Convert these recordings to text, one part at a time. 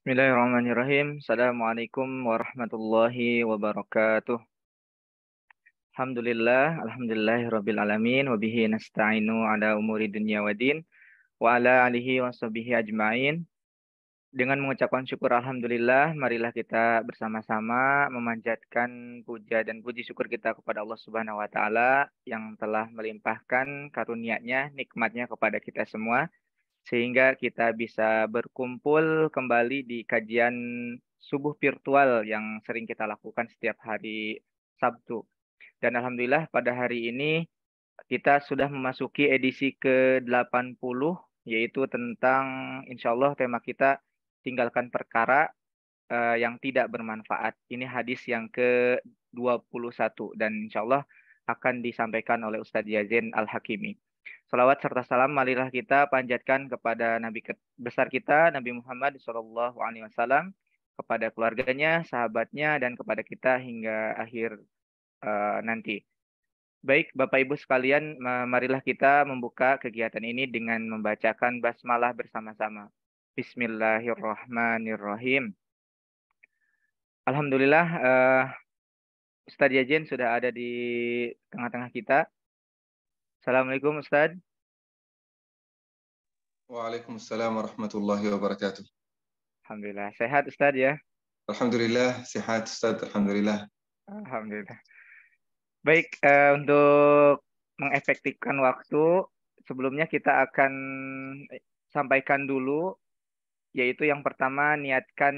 Bismillahirrahmanirrahim. Assalamualaikum warahmatullahi wabarakatuh. Alhamdulillahirabbil alamin wa bihi nasta'inu ala umuri dunya waddin wa ala alihi washabihi ajmain. Dengan mengucapkan syukur alhamdulillah, marilah kita bersama-sama memanjatkan puja dan puji syukur kita kepada Allah Subhanahu wa taala yang telah melimpahkan karunia-Nya, nikmatnya kepada kita semua sehingga kita bisa berkumpul kembali di kajian subuh virtual yang sering kita lakukan setiap hari Sabtu. Dan alhamdulillah pada hari ini kita sudah memasuki edisi ke-80, yaitu tentang insya Allah tema kita tinggalkan perkara yang tidak bermanfaat. Ini hadis yang ke-21 dan insya Allah akan disampaikan oleh Ustadz Yazin Al-Hakimi. Salawat serta salam marilah kita panjatkan kepada Nabi besar kita, Nabi Muhammad SAW, kepada keluarganya, sahabatnya, dan kepada kita hingga akhir nanti. Baik, Bapak Ibu sekalian, marilah kita membuka kegiatan ini dengan membacakan basmalah bersama-sama. Bismillahirrahmanirrahim. Alhamdulillah, Ustadz Yajen sudah ada di tengah-tengah kita. Assalamualaikum Ustadz. Waalaikumsalam warahmatullahi wabarakatuh. Alhamdulillah. Sehat Ustadz ya? Alhamdulillah, sehat Ustadz. Alhamdulillah. Alhamdulillah. Baik, untuk mengefektifkan waktu, sebelumnya kita akan sampaikan dulu, yaitu yang pertama, niatkan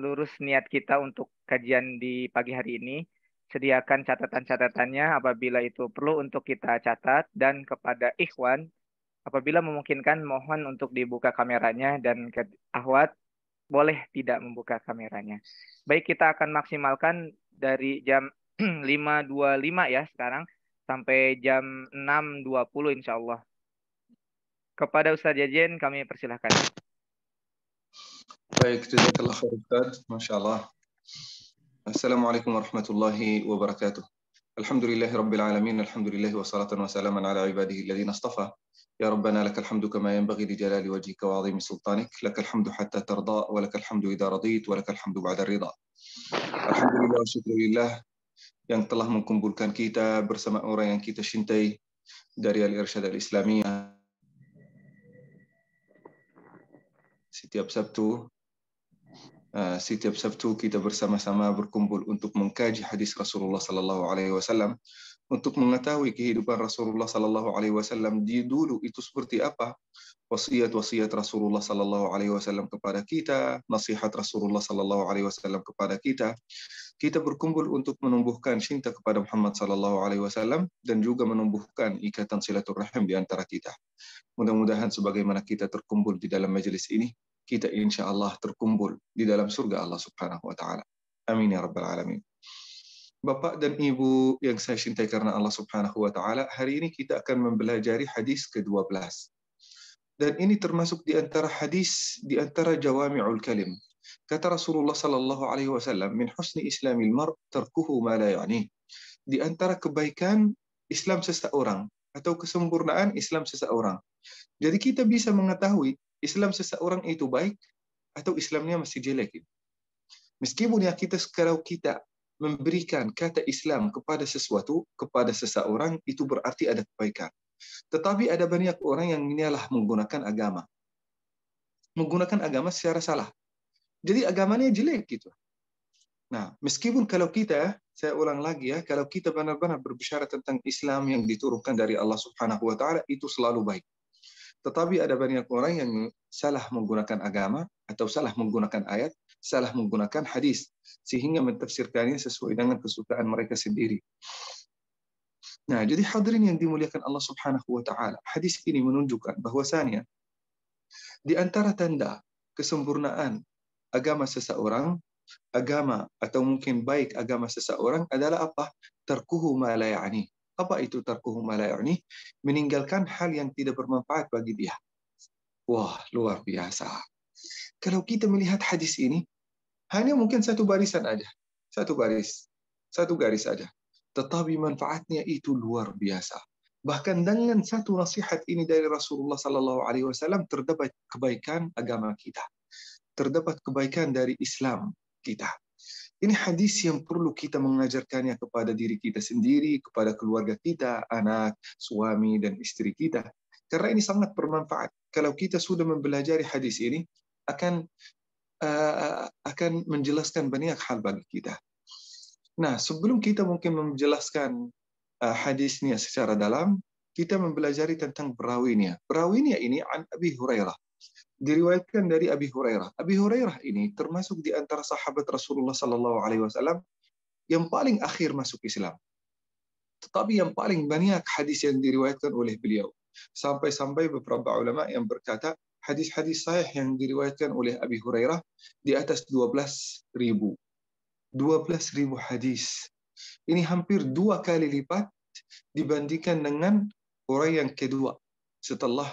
lurus niat kita untuk kajian di pagi hari ini. Sediakan catatan-catatannya apabila itu perlu untuk kita catat, dan kepada ikhwan, apabila memungkinkan mohon untuk dibuka kameranya, dan ke akhwat boleh tidak membuka kameranya. Baik, kita akan maksimalkan dari jam 5.25 ya sekarang sampai jam 6.20 insya Allah. Kepada Ustadz Yajen kami persilahkan. Baik, jazakallah khair Ustadz. Masya Allah. Assalamualaikum warahmatullahi wabarakatuh. Alhamdulillahi rabbil alamin. Alhamdulillahi wassalatan wassalaman ala ibadihi alladhina astafa. Ya Rabbana lakal hamdu kama yanbaghi li jalali wajhika wa 'azimi sultanik. Lakal hamdu hatta tarda wa lakal hamdu idza radit wa lakal hamdu ba'da ridha. Alhamdulillah wa syukurillah yang telah mengumpulkan kita bersama orang yang kita cintai dari Al-Irsyad Al-Islamiyah. Setiap Sabtu kita bersama-sama berkumpul untuk mengkaji hadis Rasulullah Sallallahu Alaihi Wasallam, untuk mengetahui kehidupan Rasulullah Sallallahu Alaihi Wasallam di dulu itu seperti apa, wasiat-wasiat Rasulullah Sallallahu Alaihi Wasallam kepada kita, nasihat Rasulullah Sallallahu Alaihi Wasallam kepada kita. Kita berkumpul untuk menumbuhkan cinta kepada Muhammad Sallallahu Alaihi Wasallam dan juga menumbuhkan ikatan silaturahim di antara kita. Mudah-mudahan sebagaimana kita terkumpul di dalam majelis ini, kita insya Allah terkumpul di dalam surga Allah Subhanahu wa Ta'ala. Amin ya Rabbal Alamin. Bapak dan Ibu yang saya cintai karena Allah Subhanahu wa Ta'ala, hari ini kita akan mempelajari hadis ke-12. Dan ini termasuk di antara hadis, di antara jawami'ul kalim. Kata Rasulullah Sallallahu Alaihi Wasallam, min husni islamil mar' tarkuhu ma la ya'ni. Di antara kebaikan Islam seseorang atau kesempurnaan Islam seseorang. Jadi kita bisa mengetahui Islam seseorang itu baik atau Islamnya masih jelek. Meskipun ya kalau kita memberikan kata Islam kepada sesuatu, kepada seseorang, itu berarti ada kebaikan. Tetapi ada banyak orang yang inilah menggunakan agama. Menggunakan agama secara salah. Jadi agamanya jelek gitu. Nah, meskipun kalau kita, saya ulang lagi ya, kalau kita benar-benar berbicara tentang Islam yang diturunkan dari Allah Subhanahu wa Ta'ala, itu selalu baik. Tetapi ada banyak orang yang salah menggunakan agama atau salah menggunakan ayat, salah menggunakan hadis, sehingga mentafsirkannya sesuai dengan kesukaan mereka sendiri. Nah, jadi hadirin yang dimuliakan Allah Subhanahu wa Ta'ala, hadis ini menunjukkan bahwasannya di antara tanda kesempurnaan agama seseorang, agama atau mungkin baik agama seseorang adalah apa? Tarkuhu ma la ya'ni. Apa itu tarkuhu ma la ya'ni? Meninggalkan hal yang tidak bermanfaat bagi dia. Wah, luar biasa. Kalau kita melihat hadis ini, hanya mungkin satu barisan aja. Satu garis saja. Tetapi manfaatnya itu luar biasa. Bahkan dengan satu nasihat ini dari Rasulullah Sallallahu Alaihi Wasallam terdapat kebaikan agama kita. terdapat kebaikan dari Islam kita. Ini hadis yang perlu kita mengajarkannya kepada diri kita sendiri, kepada keluarga kita, anak, suami, dan istri kita. Karena ini sangat bermanfaat. Kalau kita sudah mempelajari hadis ini, akan menjelaskan banyak hal bagi kita. Nah, sebelum kita mungkin menjelaskan hadisnya secara dalam, kita mempelajari tentang perawinya. Perawinya ini an Abi Hurairah. Diriwayatkan dari Abi Hurairah. Abi Hurairah ini termasuk di antara sahabat Rasulullah Sallallahu Alaihi Wasallam yang paling akhir masuk Islam. Tetapi yang paling banyak hadis yang diriwayatkan oleh beliau. Sampai-sampai beberapa ulama yang berkata hadis-hadis sahih yang diriwayatkan oleh Abi Hurairah di atas 12.000. 12.000 hadis. Ini hampir 2 kali lipat dibandingkan dengan orang yang kedua setelah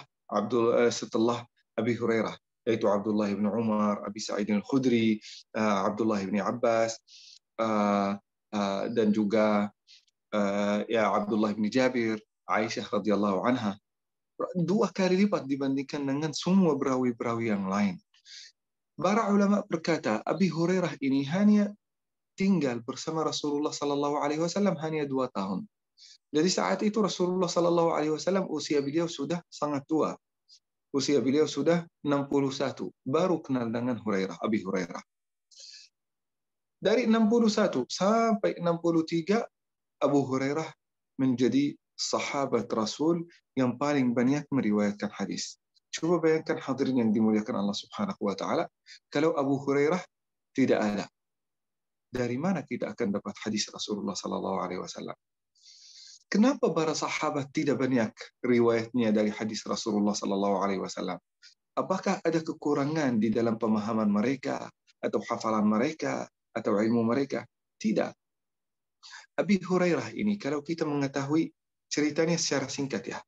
Abi Hurairah, yaitu Abdullah bin Umar, Abi Sa'id al-Khudri, Abdullah bin Abbas, dan juga Abdullah bin Jabir, Aisyah radhiyallahu anha. 2 kali lipat dibandingkan dengan semua perawi-perawi yang lain. Para ulama berkata, Abi Hurairah ini hanya tinggal bersama Rasulullah Sallallahu Alaihi Wasallam hanya 2 tahun. Jadi saat itu Rasulullah Sallallahu Alaihi Wasallam usia beliau sudah sangat tua. Usia beliau sudah 61. Baru kenal dengan Abi Hurairah. Dari 61 sampai 63, Abu Hurairah menjadi sahabat Rasul yang paling banyak meriwayatkan hadis. Coba bayangkan hadirin yang dimuliakan Allah Subhanahu wa taala, kalau Abu Hurairah tidak ada, dari mana kita akan dapat hadis Rasulullah sallallahu alaihi wasallam? Kenapa para sahabat tidak banyak riwayatnya dari hadis Rasulullah sallallahu alaihi wasallam? Apakah ada kekurangan di dalam pemahaman mereka atau hafalan mereka atau ilmu mereka? Tidak. Abi Hurairah ini kalau kita mengetahui ceritanya secara singkat ya.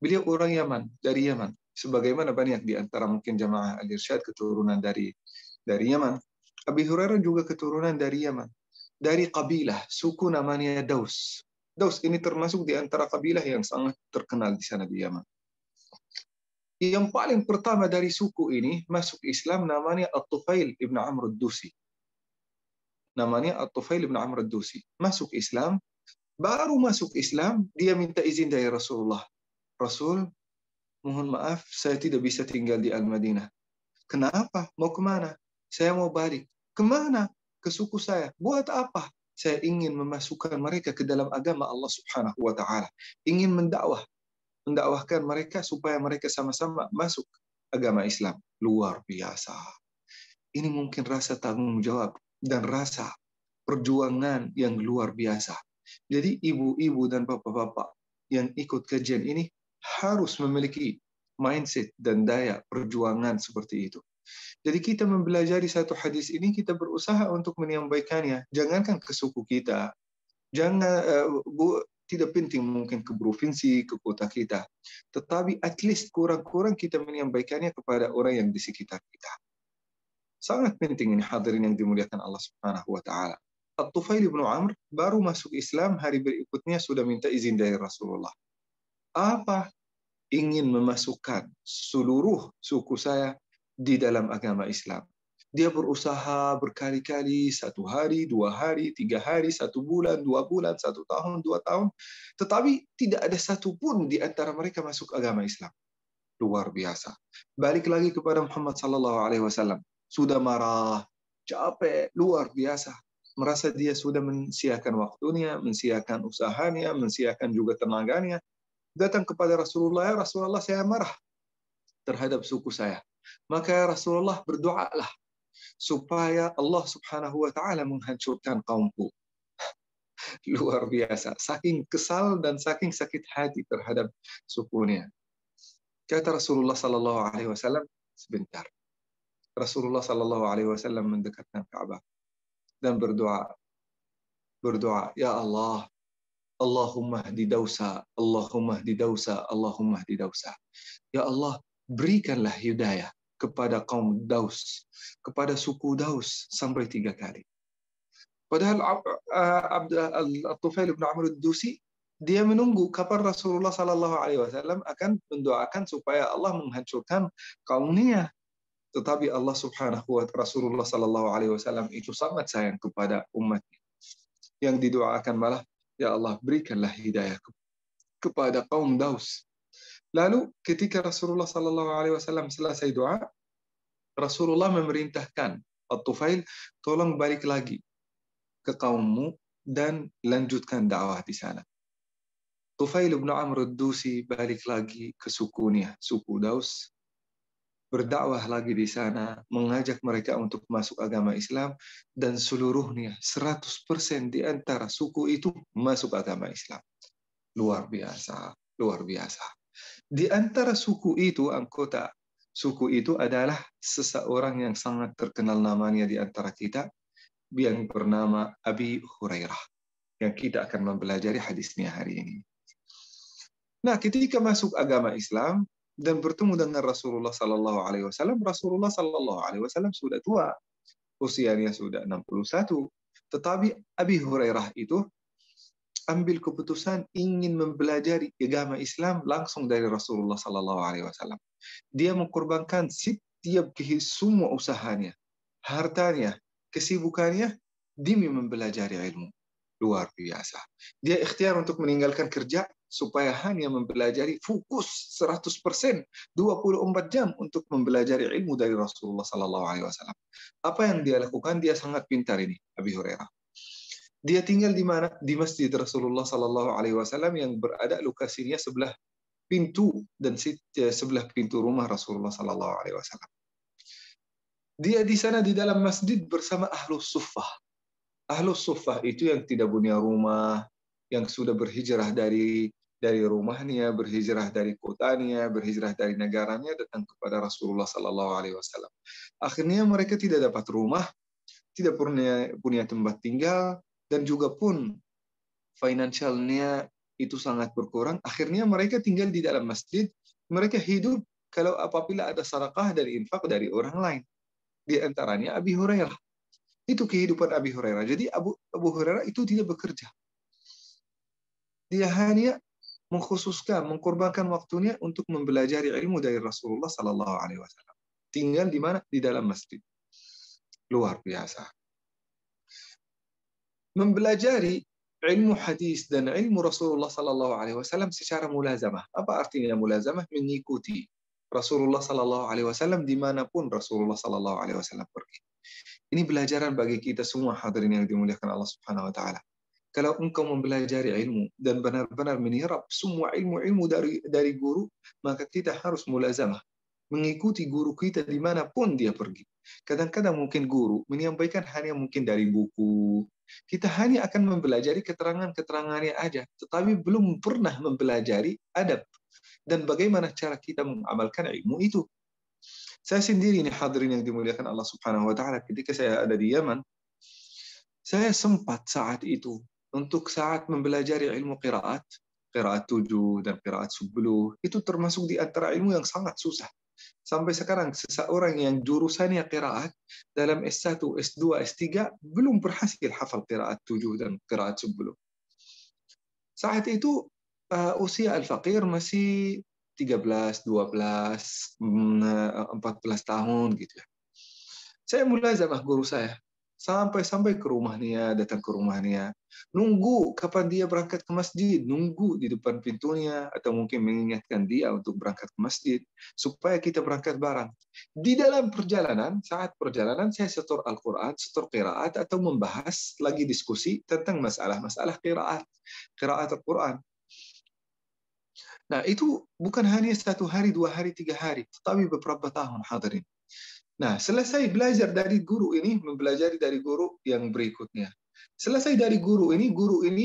Beliau orang Yaman, dari Yaman. Sebagaimana banyak di antara mungkin jamaah Al-Irsyad keturunan dari Yaman. Abi Hurairah juga keturunan dari Yaman. Dari kabilah, suku namanya Daus. Daus ini termasuk di antara kabilah yang sangat terkenal di sana di Yaman. Yang paling pertama dari suku ini masuk Islam namanya At-Tufail ibn Amr ad-Dusi. Namanya At-Tufail ibn Amr ad-Dusi. Masuk Islam, baru masuk Islam, dia minta izin dari Rasulullah. Rasul, mohon maaf, saya tidak bisa tinggal di Al-Madinah. Kenapa? Mau kemana? Saya mau balik. Kemana? Ke suku saya. Buat apa? Saya ingin memasukkan mereka ke dalam agama Allah Subhanahu wa taala. Ingin mendakwahkan mereka supaya mereka sama-sama masuk agama Islam. Luar biasa. Ini mungkin rasa tanggung jawab dan rasa perjuangan yang luar biasa. Jadi ibu-ibu dan bapak-bapak yang ikut kajian ini harus memiliki mindset dan daya perjuangan seperti itu. Jadi kita mempelajari satu hadis ini, kita berusaha untuk menyampaikannya. Jangankan ke suku kita, tidak penting mungkin ke provinsi, ke kota kita, tetapi at least kurang-kurang kita menyampaikannya kepada orang yang di sekitar kita. Sangat penting ini hadirin yang dimuliakan Allah Subhanahu wa taala. At-Tufail bin Amr baru masuk Islam, hari berikutnya sudah minta izin dari Rasulullah. Apa? Ingin memasukkan seluruh suku saya di dalam agama Islam. Dia berusaha berkali-kali, 1 hari, 2 hari, 3 hari, 1 bulan, 2 bulan, 1 tahun, 2 tahun. Tetapi tidak ada satupun di antara mereka masuk agama Islam. Luar biasa. Balik lagi kepada Muhammad sallallahu alaihi wasallam. Sudah marah, capek, luar biasa. Merasa dia sudah mensiakan waktunya, mensiakan usahanya, mensiakan juga tenaganya. Datang kepada Rasulullah, ya Rasulullah, saya marah terhadap suku saya. Maka Rasulullah berdoalah supaya Allah Subhanahu wa taala menghancurkan kaumku. Luar biasa, saking kesal dan saking sakit hati terhadap sukunya. Kata Rasulullah sallallahu alaihi wasallam, sebentar. Rasulullah sallallahu alaihi wasallam mendekatkan Ka'bah dan berdoa, ya Allah, Allahumma hdi Dausa, Allahumma hdi Dausa, Allahumma hdi Dausa. Ya Allah, berikanlah hidayah kepada kaum Daus, kepada suku Daus sampai 3 kali. Padahal At-Tufail bin Amr ad-Dusi dia menunggu kapan Rasulullah sallallahu alaihi wasallam akan mendoakan supaya Allah menghancurkan kaumnya. tetapi Allah Subhanahu wa Ta'ala, Rasulullah Sallallahu Alaihi Wasallam itu sangat sayang kepada umatnya. Yang didoakan malah, ya Allah berikanlah hidayah kepada kaum Daus. Lalu ketika Rasulullah Sallallahu Alaihi Wasallam selesai doa, Rasulullah memerintahkan At-Tufail, tolong balik lagi ke kaummu dan lanjutkan dakwah di sana. Tufail bin Amr ad-Dusi balik lagi ke sukunya, suku Daus, berdakwah lagi di sana, mengajak mereka untuk masuk agama Islam, dan seluruhnya 100% di antara suku itu masuk agama Islam. Luar biasa, luar biasa. Di antara suku itu, anggota suku itu adalah seseorang yang sangat terkenal namanya di antara kita, yang bernama Abi Hurairah, yang kita akan mempelajari hadisnya hari ini. Nah, ketika masuk agama Islam dan bertemu dengan Rasulullah Sallallahu Alaihi Wasallam, Rasulullah Sallallahu Alaihi Wasallam sudah tua, usianya sudah 61. Tetapi Abi Hurairah itu ambil keputusan ingin mempelajari agama Islam langsung dari Rasulullah Sallallahu Alaihi Wasallam. Dia mengorbankan setiap semua usahanya, hartanya, kesibukannya demi mempelajari ilmu. Luar biasa. Dia ikhtiar untuk meninggalkan kerja supaya hanya mempelajari, fokus 100%, 24 jam untuk mempelajari ilmu dari Rasulullah Sallallahu Alaihi Wasallam. Apa yang dia lakukan? Dia sangat pintar ini, Abi Hurairah. Dia tinggal di mana? Di Masjid Rasulullah Sallallahu Alaihi Wasallam yang berada lokasinya sebelah pintu dan sebelah pintu rumah Rasulullah Sallallahu Alaihi Wasallam. Dia di sana di dalam masjid bersama Ahlus Suffah. Ahlus Suffah itu yang tidak punya rumah, yang sudah berhijrah dari rumahnya, berhijrah dari kotanya, berhijrah dari negaranya, datang kepada Rasulullah Sallallahu Alaihi Wasallam. Akhirnya mereka tidak dapat rumah, tidak punya tempat tinggal, dan juga pun finansialnya itu sangat berkurang. Akhirnya mereka tinggal di dalam masjid. Mereka hidup kalau apabila ada sedekah dari infak dari orang lain. Di antaranya Abi Hurairah. Itu kehidupan Abi Hurairah. Jadi Abu Hurairah itu tidak bekerja. Dia hanya mengkorbankan waktunya untuk mempelajari ilmu dari Rasulullah Sallallahu Alaihi Wasallam. Tinggal di mana? Di dalam masjid. Luar biasa. Mempelajari ilmu hadis dan ilmu Rasulullah Sallallahu Alaihi Wasallam secara mulazamah. Apa artinya mulazamah? Mengikuti Rasulullah Sallallahu Alaihi Wasallam dimanapun Rasulullah Sallallahu Alaihi Wasallam pergi. Ini pelajaran bagi kita semua hadirin yang dimuliakan Allah Subhanahu wa Ta'ala. Kalau engkau mempelajari ilmu dan benar-benar menyerap semua ilmu-ilmu dari guru, maka kita harus mulazamah, mengikuti guru kita dimanapun dia pergi. Kadang-kadang mungkin guru menyampaikan hanya mungkin dari buku. Kita hanya akan mempelajari keterangan-keterangannya aja, tetapi belum pernah mempelajari adab dan bagaimana cara kita mengamalkan ilmu itu. Saya sendiri ini hadirin yang dimuliakan Allah Subhanahu wa Ta'ala, ketika saya ada di Yaman, saya sempat saat itu untuk saat mempelajari ilmu qiraat 7 dan qiraat 10, itu termasuk di antara ilmu yang sangat susah. Sampai sekarang seseorang yang jurusannya qiraat dalam S1, S2, S3 belum berhasil hafal qiraat 7 dan qiraat 10. Saat itu usia al-faqir masih 13, 12, 14 tahun gitu ya. Saya mulazamah guru saya. Sampai ke rumahnya, datang ke rumahnya. Nunggu kapan dia berangkat ke masjid. Nunggu di depan pintunya. Atau mungkin mengingatkan dia untuk berangkat ke masjid. Supaya kita berangkat bareng. Di dalam perjalanan, saat perjalanan, saya setor Al-Quran, setor qiraat, atau membahas lagi diskusi tentang masalah-masalah qiraat. Qiraat Al-Quran. Nah, itu bukan hanya 1 hari, 2 hari, 3 hari, tetapi beberapa tahun hadirin. Nah, selesai belajar dari guru ini, mempelajari dari guru yang berikutnya. Selesai dari guru ini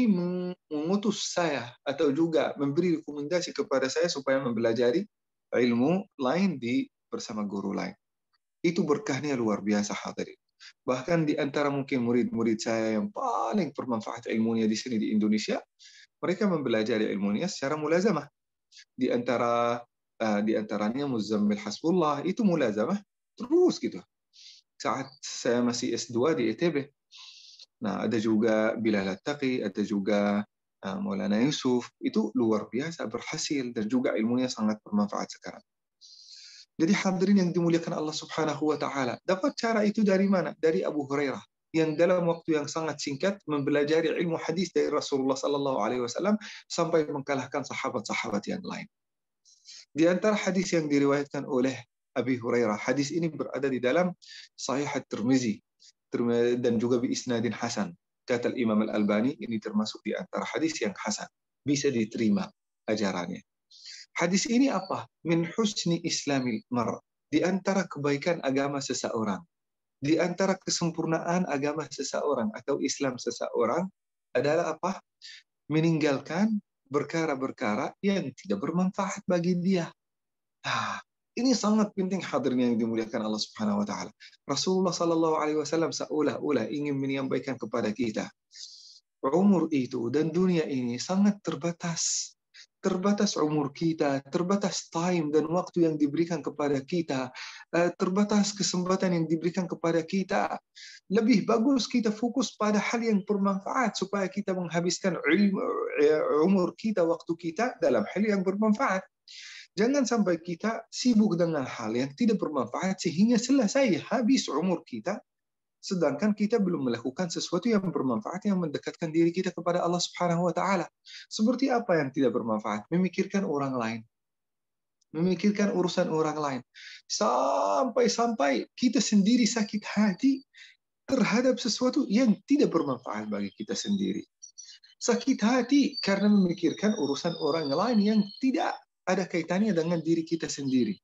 mengutus saya atau juga memberi rekomendasi kepada saya supaya mempelajari ilmu lain bersama guru lain. Itu berkahnya luar biasa hadirin. Bahkan di antara mungkin murid-murid saya yang paling bermanfaat ilmunya di sini di Indonesia, mereka mempelajari ilmunya secara mulazamah. Di antaranya Muzammil Hasbullah, itu mulazamah terus gitu. Saat saya masih S2 di ITB. Nah, ada juga Bilal At-Taqi, ada juga Maulana Yusuf. Itu luar biasa berhasil dan juga ilmunya sangat bermanfaat sekarang. Jadi hadirin yang dimuliakan Allah Subhanahu wa taala, dapat cara itu dari mana? Dari Abu Hurairah yang dalam waktu yang sangat singkat mempelajari ilmu hadis dari Rasulullah sallallahu alaihi wasallam sampai mengalahkan sahabat-sahabat yang lain. Di antara hadis yang diriwayatkan oleh Abi Hurairah, hadis ini berada di dalam Sahih At-Tirmizi dan juga bi isnadin hasan. Kata Imam Al-Albani, ini termasuk di antara hadis yang hasan, bisa diterima ajarannya. Hadis ini apa? Min husni islamil mar. Di antara kebaikan agama seseorang, di antara kesempurnaan agama seseorang atau Islam seseorang adalah apa? Meninggalkan perkara-perkara yang tidak bermanfaat bagi dia. Nah, ini sangat penting hadirin yang dimuliakan Allah Subhanahu wa taala. Rasulullah sallallahu alaihi wasallam seolah-olah ingin menyampaikan kepada kita, umur itu dan dunia ini sangat terbatas. Terbatas umur kita, terbatas time dan waktu yang diberikan kepada kita, terbatas kesempatan yang diberikan kepada kita. Lebih bagus kita fokus pada hal yang bermanfaat supaya kita menghabiskan umur kita, waktu kita dalam hal yang bermanfaat. Jangan sampai kita sibuk dengan hal yang tidak bermanfaat sehingga selesai habis umur kita, sedangkan kita belum melakukan sesuatu yang bermanfaat yang mendekatkan diri kita kepada Allah Subhanahu wa taala. Seperti apa yang tidak bermanfaat? Memikirkan orang lain. Memikirkan urusan orang lain. Sampai-sampai kita sendiri sakit hati terhadap sesuatu yang tidak bermanfaat bagi kita sendiri. Sakit hati karena memikirkan urusan orang lain yang tidak ada kaitannya dengan diri kita sendiri.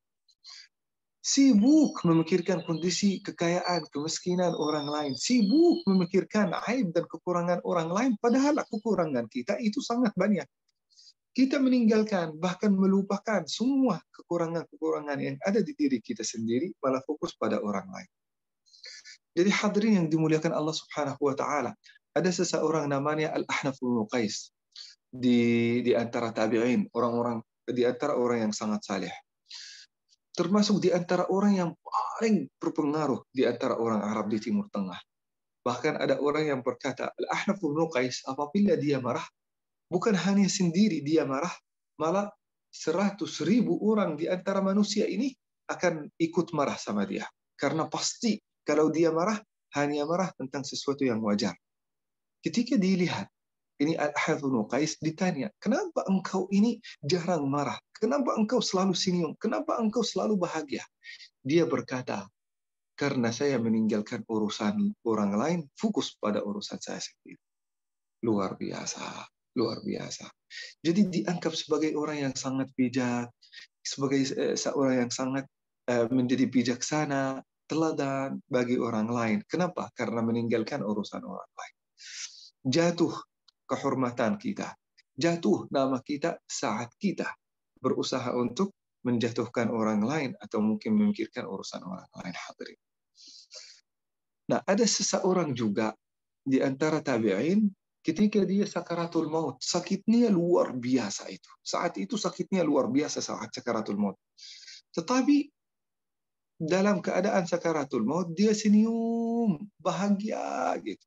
Sibuk memikirkan kondisi kekayaan, kemiskinan orang lain. Sibuk memikirkan aib dan kekurangan orang lain. Padahal kekurangan kita itu sangat banyak. Kita meninggalkan, bahkan melupakan semua kekurangan-kekurangan yang ada di diri kita sendiri, malah fokus pada orang lain. Jadi hadirin yang dimuliakan Allah Subhanahu wa taala, ada seseorang namanya Al-Ahnaf bin Qais di antara tabi'in, orang-orang di antara orang yang sangat saleh. Termasuk di antara orang yang paling berpengaruh di antara orang Arab di Timur Tengah. Bahkan ada orang yang berkata, Al-Ahnaf bin Qais apabila dia marah, bukan hanya sendiri dia marah, malah 100.000 orang di antara manusia ini akan ikut marah sama dia. Karena pasti kalau dia marah, hanya marah tentang sesuatu yang wajar. Ketika dilihat, ini Al-Ahnaf bin Qais ditanya, kenapa engkau ini jarang marah? Kenapa engkau selalu senyum? Kenapa engkau selalu bahagia? Dia berkata, karena saya meninggalkan urusan orang lain, fokus pada urusan saya sendiri. Luar biasa, luar biasa. Jadi dianggap sebagai orang yang sangat bijak, sebagai seorang yang sangat menjadi bijaksana, teladan bagi orang lain. Kenapa? Karena meninggalkan urusan orang lain. Jatuh kehormatan kita, jatuh nama kita saat kita berusaha untuk menjatuhkan orang lain atau mungkin memikirkan urusan orang lain. Hadirin. Nah, ada seseorang juga di antara tabi'in ketika dia sakaratul maut, sakitnya luar biasa itu. Saat itu sakitnya luar biasa saat sakaratul maut. Tetapi dalam keadaan sakaratul maut dia senyum, bahagia gitu.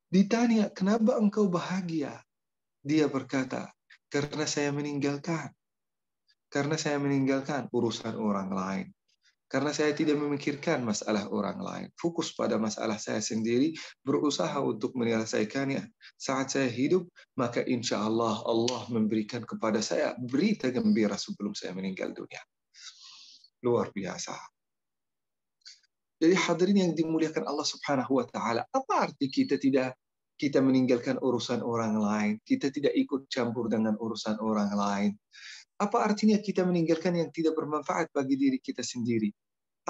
Ditanya, kenapa engkau bahagia? Dia berkata, karena saya meninggalkan. Karena saya meninggalkan urusan orang lain. Karena saya tidak memikirkan masalah orang lain. Fokus pada masalah saya sendiri, berusaha untuk menyelesaikannya. Saat saya hidup, maka insya Allah Allah memberikan kepada saya berita gembira sebelum saya meninggal dunia. Luar biasa. Jadi hadirin yang dimuliakan Allah Subhanahu wa taala, apa arti kita meninggalkan urusan orang lain, kita tidak ikut campur dengan urusan orang lain? Apa artinya kita meninggalkan yang tidak bermanfaat bagi diri kita sendiri?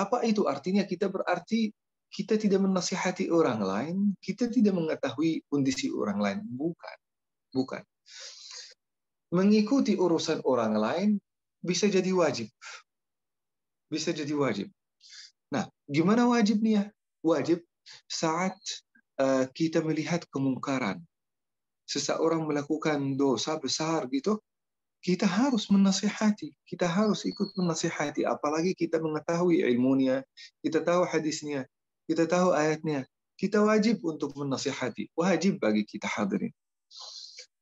Apa itu artinya? Kita berarti kita tidak menasihati orang lain, kita tidak mengetahui kondisi orang lain. Bukan. Bukan. Mengikuti urusan orang lain bisa jadi wajib. Bisa jadi wajib. Nah, gimana wajibnya? Wajib saat kita melihat kemungkaran. Seseorang melakukan dosa besar gitu, kita harus menasihati, kita harus ikut menasihati, apalagi kita mengetahui ilmunya, kita tahu hadisnya, kita tahu ayatnya, kita wajib untuk menasihati, wajib bagi kita hadirin.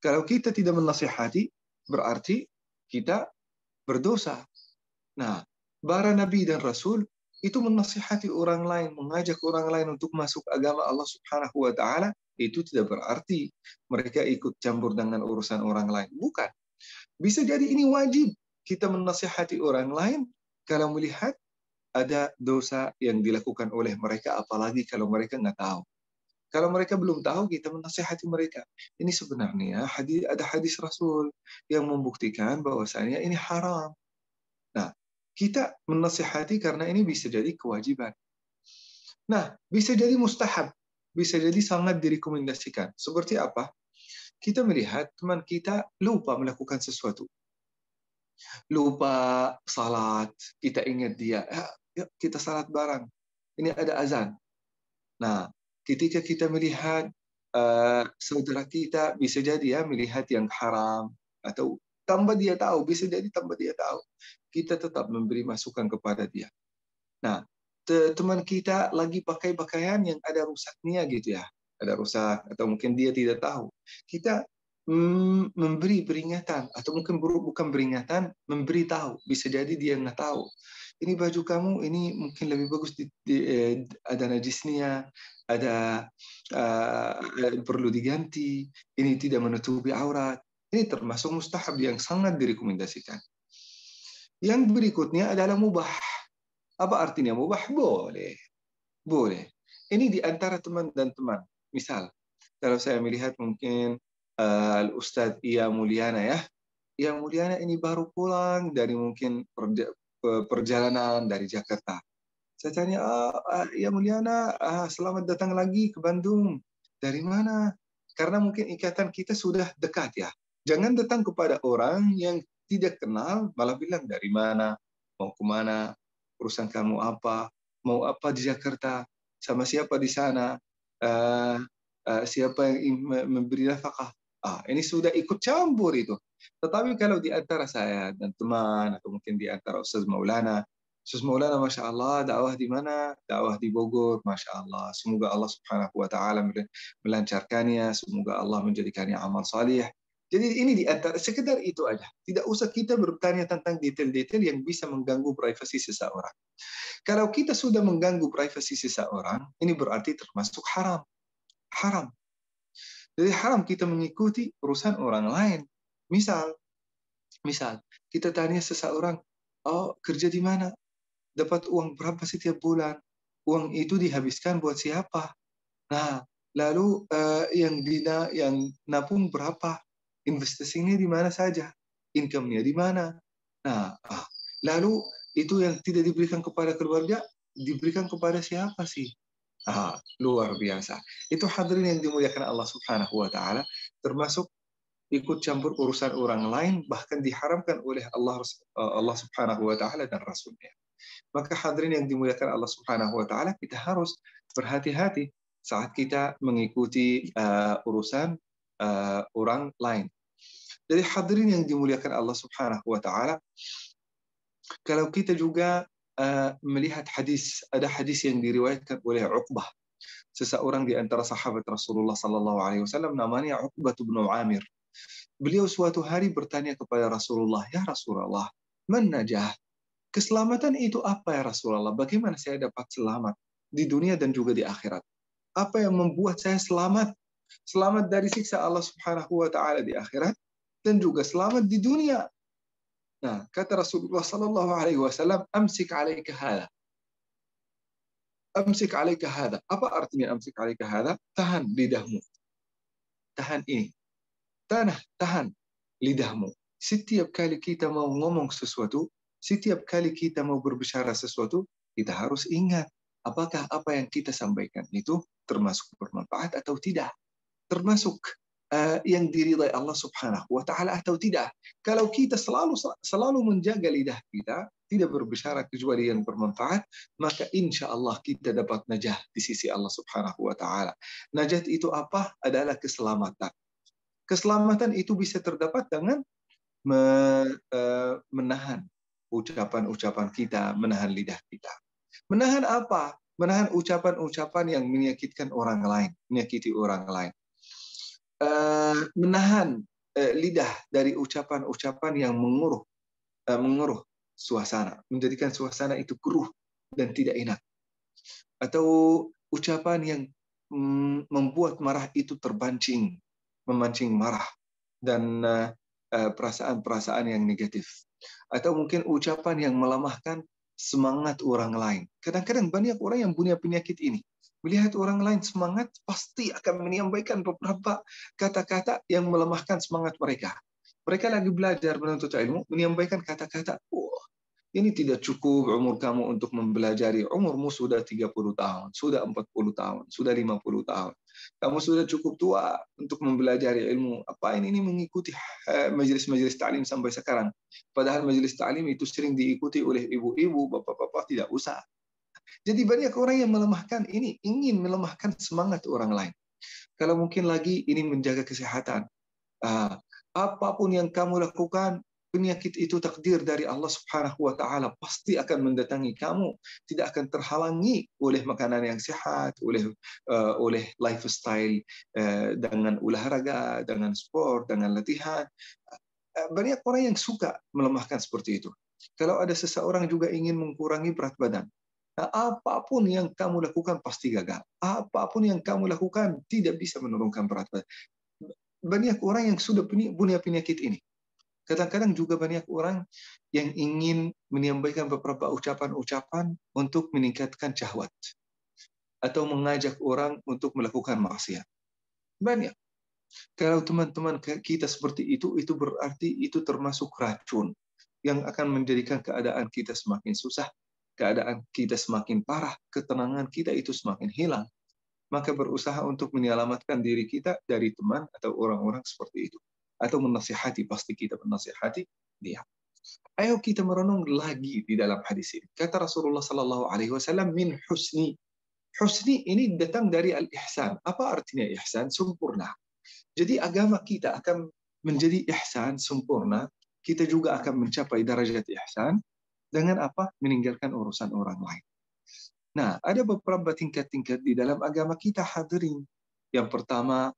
Kalau kita tidak menasihati, berarti kita berdosa. Nah, Para nabi dan rasul itu menasihati orang lain, mengajak orang lain untuk masuk agama Allah Subhanahu wa taala, itu tidak berarti mereka ikut campur dengan urusan orang lain. Bukan. Bisa jadi ini wajib kita menasihati orang lain kalau melihat ada dosa yang dilakukan oleh mereka, apalagi kalau mereka nggak tahu. Kalau mereka belum tahu, kita menasihati mereka. Ini sebenarnya ada hadis Rasul yang membuktikan bahwasanya ini haram. Nah, kita menasihati karena ini bisa jadi kewajiban. Nah, bisa jadi mustahab, bisa jadi sangat direkomendasikan. Seperti apa? Kita melihat teman kita lupa melakukan sesuatu. Lupa salat, kita ingat dia, yuk kita salat bareng. Ini ada azan. Nah, ketika kita melihat saudara kita, bisa jadi ya melihat yang haram, atau tambah dia tahu, bisa jadi tambah dia tahu. Kita tetap memberi masukan kepada dia. Nah, teman kita lagi pakai pakaian yang ada rusaknya gitu ya, ada rusak, atau mungkin dia tidak tahu. Kita memberi peringatan, atau mungkin bukan peringatan, memberi tahu. Bisa jadi dia nggak tahu. Ini baju kamu ini mungkin lebih bagus ada najisnya, ada perlu diganti, ini tidak menutupi aurat. Ini termasuk mustahab yang sangat direkomendasikan. Yang berikutnya adalah mubah. Apa artinya mubah? Boleh. Boleh. Ini di antara teman dan teman. Misal, kalau saya melihat mungkin Ustadz Ia Mulyana ya. Ia Mulyana ini baru pulang dari mungkin perjalanan dari Jakarta. Saya tanya, Ia Mulyana, selamat datang lagi ke Bandung. Dari mana? Karena mungkin ikatan kita sudah dekat ya. Jangan datang kepada orang yang tidak kenal, malah bilang dari mana, mau kemana, urusan kamu apa, mau apa di Jakarta, sama siapa di sana, siapa yang memberi nafkah. Ini sudah ikut campur itu. Tetapi kalau di antara saya dan teman, atau mungkin di antara Ustaz Maulana, Masya Allah, dakwah di mana? Dakwah di Bogor, Masya Allah. Semoga Allah Subhanahu wa Ta'ala melancarkannya, semoga Allah menjadikannya amal salih. Jadi ini di antara sekedar itu aja. Tidak usah kita bertanya tentang detail-detail yang bisa mengganggu privasi seseorang. Kalau kita sudah mengganggu privasi seseorang, ini berarti termasuk haram. Haram. Jadi haram kita mengikuti urusan orang lain. Misal kita tanya seseorang, kerja di mana? Dapat uang berapa setiap bulan? Uang itu dihabiskan buat siapa? Nah, lalu yang nabung berapa? Investasinya di mana saja? Income-nya di mana? Nah, lalu itu yang tidak diberikan kepada keluarga, diberikan kepada siapa sih? Luar biasa. Itu hadirin yang dimuliakan Allah Subhanahu wa Ta'ala, termasuk ikut campur urusan orang lain, bahkan diharamkan oleh Allah Subhanahu wa Ta'ala dan Rasulnya. Maka hadirin yang dimuliakan Allah Subhanahu wa Ta'ala, kita harus berhati-hati saat kita mengikuti urusan orang lain. Jadi hadirin yang dimuliakan Allah Subhanahu wa Ta'ala, kalau kita juga melihat ada hadis yang diriwayatkan oleh Uqbah, seseorang di antara sahabat Rasulullah sallallahu alaihi wasallam, namanya Uqbah bin Amir. Beliau suatu hari bertanya kepada Rasulullah, "Ya Rasulullah, man najah? Keselamatan itu apa ya Rasulullah? Bagaimana saya dapat selamat di dunia dan juga di akhirat? Apa yang membuat saya selamat? Selamat dari siksa Allah Subhanahu wa Ta'ala di akhirat dan juga selamat di dunia." Nah, kata Rasulullah sallallahu alaihi wasallam, "Amsik 'alaika hadha." Amsik 'alaika hadha. Apa artinya amsik 'alaika hadha? Tahan lidahmu. Tahan ini. Tahan lidahmu. Setiap kali kita mau ngomong sesuatu, setiap kali kita mau berbicara sesuatu, kita harus ingat apakah apa yang kita sampaikan itu termasuk bermanfaat atau tidak, termasuk yang diridai Allah Subhanahu wa Ta'ala atau tidak. Kalau kita selalu menjaga lidah kita, tidak berbicara kecuali yang bermanfaat, maka insya Allah kita dapat najah di sisi Allah Subhanahu wa Ta'ala. Najat itu apa? Adalah keselamatan. Keselamatan itu bisa terdapat dengan menahan ucapan-ucapan kita, menahan lidah kita. Menahan apa? Menahan ucapan-ucapan yang menyakitkan orang lain, menyakiti orang lain. Menahan lidah dari ucapan-ucapan yang menguruh suasana, menjadikan suasana itu keruh dan tidak enak. Atau ucapan yang membuat marah itu terpancing, memancing marah dan perasaan-perasaan yang negatif. Atau mungkin ucapan yang melemahkan semangat orang lain. Kadang-kadang banyak orang yang punya penyakit ini. Melihat orang lain semangat, pasti akan menyampaikan beberapa kata-kata yang melemahkan semangat mereka. Mereka lagi belajar menuntut ilmu, menyampaikan kata-kata, ini tidak cukup umur kamu untuk mempelajari. Umurmu sudah 30 tahun, sudah 40 tahun, sudah 50 tahun. Kamu sudah cukup tua untuk mempelajari ilmu. Apain ini mengikuti majelis-majelis ta'lim sampai sekarang? Padahal majelis ta'lim itu sering diikuti oleh ibu-ibu, bapak-bapak, tidak usah. Jadi banyak orang yang melemahkan ini, ingin melemahkan semangat orang lain. Kalau mungkin lagi ini menjaga kesehatan. Apapun yang kamu lakukan, penyakit itu takdir dari Allah Subhanahu wa taala, pasti akan mendatangi kamu, tidak akan terhalangi oleh makanan yang sehat, oleh lifestyle, dengan olahraga, dengan sport, dengan latihan. Banyak orang yang suka melemahkan seperti itu. Kalau ada seseorang juga ingin mengurangi berat badan, apapun yang kamu lakukan pasti gagal. Apapun yang kamu lakukan tidak bisa menurunkan berat badan. Banyak orang yang sudah punya penyakit ini. Kadang-kadang juga banyak orang yang ingin menyampaikan beberapa ucapan-ucapan untuk meningkatkan syahwat atau mengajak orang untuk melakukan maksiat. Banyak. Kalau teman-teman kita seperti itu berarti itu termasuk racun yang akan menjadikan keadaan kita semakin susah, keadaan kita semakin parah, ketenangan kita itu semakin hilang. Maka berusaha untuk menyelamatkan diri kita dari teman atau orang-orang seperti itu. Atau menasihati, pasti kita menasihati dia. Ayo kita merenung lagi di dalam hadis ini. Kata Rasulullah Sallallahu Alaihi Wasallam, min husni. Husni ini datang dari al-ihsan. Apa artinya ihsan? Sempurna. Jadi agama kita akan menjadi ihsan, sempurna. Kita juga akan mencapai derajat ihsan dengan apa? Meninggalkan urusan orang lain. Nah, ada beberapa tingkat-tingkat di dalam agama kita, hadirin. Yang pertama,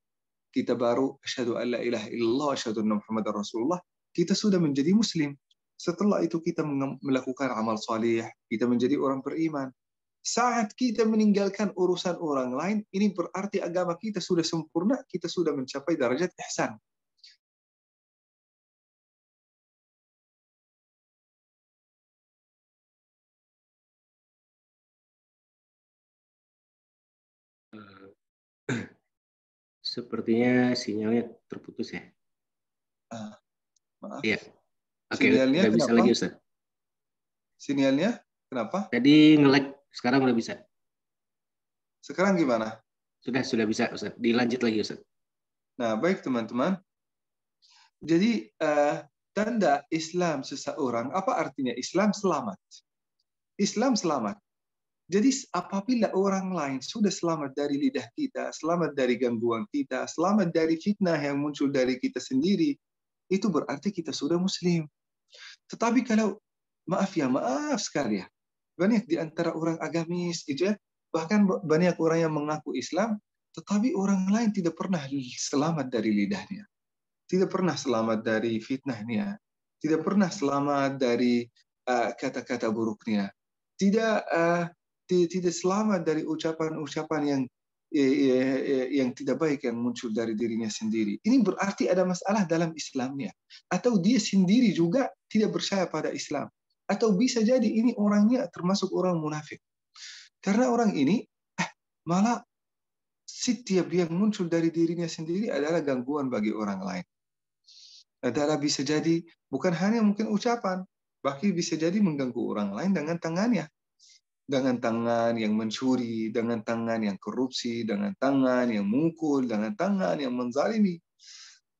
kita baru asyhadu an la ilaha illallah, asyhadu anna Muhammadar Rasulullah, kita sudah menjadi muslim. Setelah itu kita melakukan amal salih, kita menjadi orang beriman. Saat kita meninggalkan urusan orang lain, ini berarti agama kita sudah sempurna, kita sudah mencapai derajat ihsan. Sepertinya sinyalnya terputus ya. Maaf. Iya. Oke, Sinyalnya udah bisa kenapa? lagi Ustaz. Sinyalnya kenapa? Tadi nge-lag, sekarang udah bisa. Sekarang gimana? Sudah bisa Ustaz. Dilanjut lagi Ustaz. Nah, baik teman-teman. Jadi tanda Islam seseorang, apa artinya Islam? Selamat. Islam selamat. Jadi apabila orang lain sudah selamat dari lidah kita, selamat dari gangguan kita, selamat dari fitnah yang muncul dari kita sendiri, itu berarti kita sudah muslim. Tetapi kalau, maaf sekali ya, banyak di antara orang agamis gitu ya, bahkan banyak orang yang mengaku Islam, tetapi orang lain tidak pernah selamat dari lidahnya. Tidak pernah selamat dari fitnahnya. Tidak pernah selamat dari kata-kata buruknya. Tidak selamat dari ucapan-ucapan yang tidak baik yang muncul dari dirinya sendiri. Ini berarti ada masalah dalam Islamnya. Atau dia sendiri juga tidak percaya pada Islam. Atau bisa jadi ini orangnya termasuk orang munafik. Karena orang ini malah setiap yang muncul dari dirinya sendiri adalah gangguan bagi orang lain. Adalah bisa jadi bukan hanya mungkin ucapan, bahkan bisa jadi mengganggu orang lain dengan tangannya. Dengan tangan yang mencuri, dengan tangan yang korupsi, dengan tangan yang mukul, dengan tangan yang menzalimi,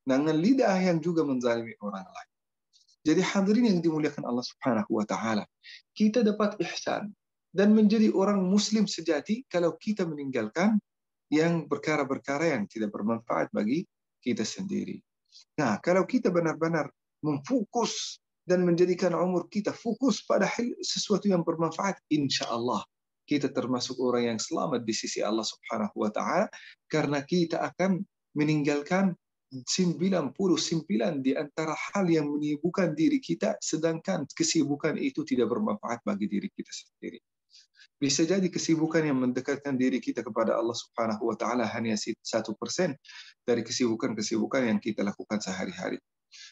dengan lidah yang juga menzalimi orang lain. Jadi hadirin yang dimuliakan Allah Subhanahu wa taala, kita dapat ihsan dan menjadi orang muslim sejati kalau kita meninggalkan yang perkara-perkara yang tidak bermanfaat bagi kita sendiri. Nah, kalau kita benar-benar memfokus dan menjadikan umur kita fokus pada sesuatu yang bermanfaat, insya Allah kita termasuk orang yang selamat di sisi Allah Subhanahu wa taala karena kita akan meninggalkan 99 di antara hal yang menyibukkan diri kita, sedangkan kesibukan itu tidak bermanfaat bagi diri kita sendiri. Bisa jadi kesibukan yang mendekatkan diri kita kepada Allah Subhanahu wa Ta'ala hanya 1% dari kesibukan-kesibukan yang kita lakukan sehari-hari.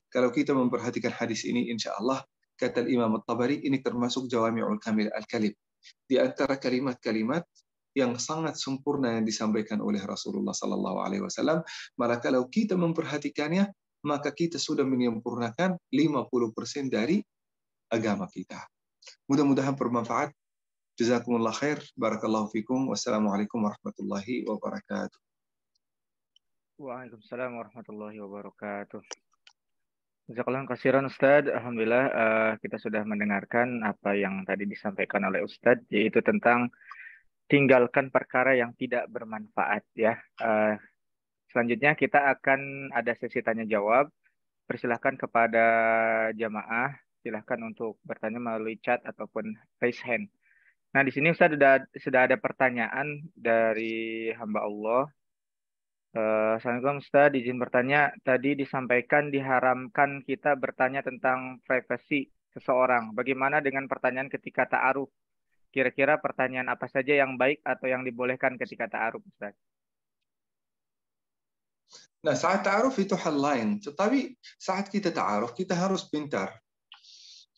Kalau kita memperhatikan hadis ini, insya Allah, kata Imam At-Tabari, ini termasuk Jawami'ul Kamil Al-Kalim. Di antara kalimat-kalimat yang sangat sempurna yang disampaikan oleh Rasulullah Sallallahu Alaihi Wasallam, maka kalau kita memperhatikannya, maka kita sudah menyempurnakan 50% dari agama kita. Mudah-mudahan bermanfaat. Jazakumullah khair. Barakallahu fikum. Wassalamualaikum warahmatullahi wabarakatuh. Waalaikumsalam warahmatullahi wabarakatuh. Jazakallahu khairan Ustadz. Alhamdulillah kita sudah mendengarkan apa yang tadi disampaikan oleh Ustadz, yaitu tentang tinggalkan perkara yang tidak bermanfaat ya. Selanjutnya kita akan ada sesi tanya jawab. Persilahkan kepada jamaah, silahkan untuk bertanya melalui chat ataupun raise hand. Nah, di sini Ustaz sudah ada pertanyaan dari hamba Allah. Assalamualaikum Ustaz, izin bertanya. Tadi disampaikan diharamkan kita bertanya tentang privasi seseorang. Bagaimana dengan pertanyaan ketika ta'aruf? Kira-kira pertanyaan apa saja yang baik atau yang dibolehkan ketika ta'aruf, Ustaz? Nah, saat ta'aruf itu hal lain. Tetapi saat kita ta'aruf, kita harus pintar.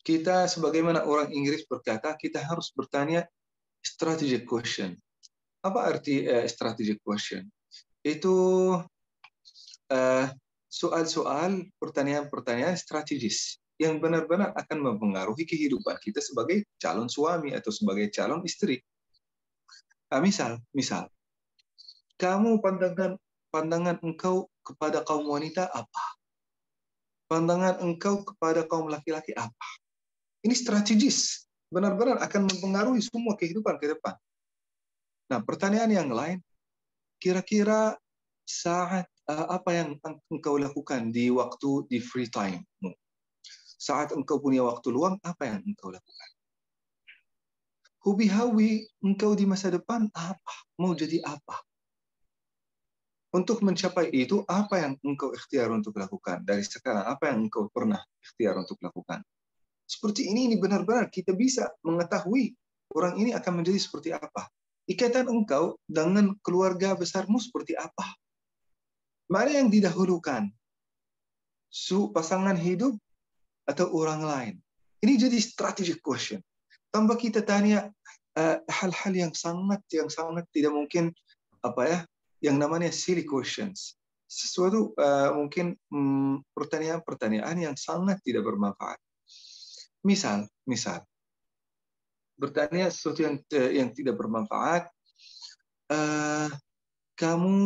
Kita sebagaimana orang Inggris berkata, kita harus bertanya strategic question. Apa arti strategic question? Itu soal-soal, pertanyaan-pertanyaan strategis yang benar-benar akan mempengaruhi kehidupan kita sebagai calon suami atau sebagai calon istri. Misal, kamu pandangan engkau kepada kaum wanita apa? Pandangan engkau kepada kaum laki-laki apa? Ini strategis, benar-benar akan mempengaruhi semua kehidupan ke depan. Nah, pertanyaan yang lain, kira-kira saat apa yang engkau lakukan di free time? Saat engkau punya waktu luang, apa yang engkau lakukan? Hobi-hobi engkau di masa depan apa? Mau jadi apa? Untuk mencapai itu, apa yang engkau ikhtiar untuk lakukan? Dari sekarang, apa yang engkau pernah ikhtiar untuk lakukan? Seperti ini benar-benar kita bisa mengetahui orang ini akan menjadi seperti apa. Ikatan engkau dengan keluarga besarmu seperti apa? Mana yang didahulukan? Pasangan hidup atau orang lain? Ini jadi strategic question. Tambah kita tanya hal-hal yang sangat tidak mungkin yang namanya silly questions. Sesuatu mungkin pertanyaan-pertanyaan yang sangat tidak bermanfaat. Misal bertanya sesuatu yang tidak bermanfaat. Kamu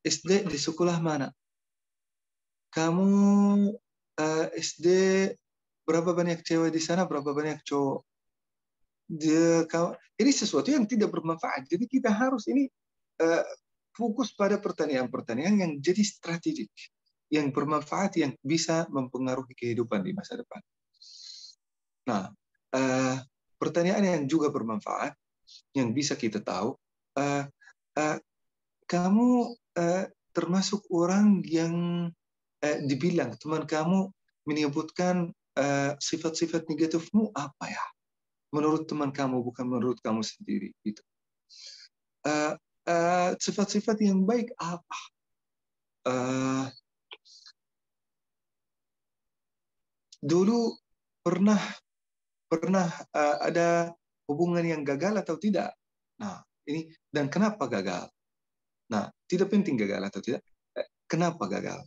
SD di sekolah mana? Kamu SD berapa banyak cewek di sana, berapa banyak cowok? Ini sesuatu yang tidak bermanfaat. Jadi kita harus fokus pada pertanyaan-pertanyaan yang jadi strategik, yang bermanfaat, yang bisa mempengaruhi kehidupan di masa depan. Nah, pertanyaan yang juga bermanfaat, yang bisa kita tahu, kamu termasuk orang yang dibilang teman kamu menyebutkan sifat-sifat negatifmu apa ya? Menurut teman kamu, bukan menurut kamu sendiri. Gitu. Sifat-sifat yang baik apa? Dulu pernah ada hubungan yang gagal atau tidak? Nah, ini dan kenapa gagal? Nah, tidak penting gagal atau tidak. Kenapa gagal?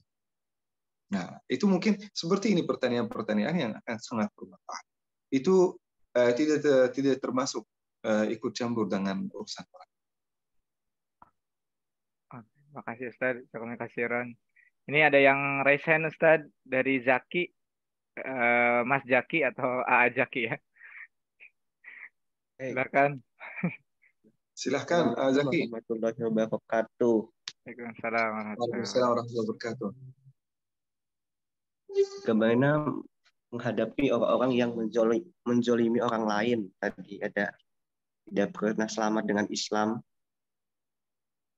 Nah, itu mungkin seperti ini pertanyaan-pertanyaan yang akan sangat bermanfaat. Itu tidak termasuk ikut campur dengan urusan orang. Terima kasih Ustaz, terima kasih Ron. Ini ada yang raise hand Ustaz dari Zaki, Mas Zaki atau AA Zaki ya. Silakan. Silahkan, Zaki. Warahmatullahi wabarakatuh. Waalaikumsalam warahmatullahi wabarakatuh. Bagaimana menghadapi orang-orang yang menzolimi orang lain? Tadi ada tidak pernah selamat dengan Islam,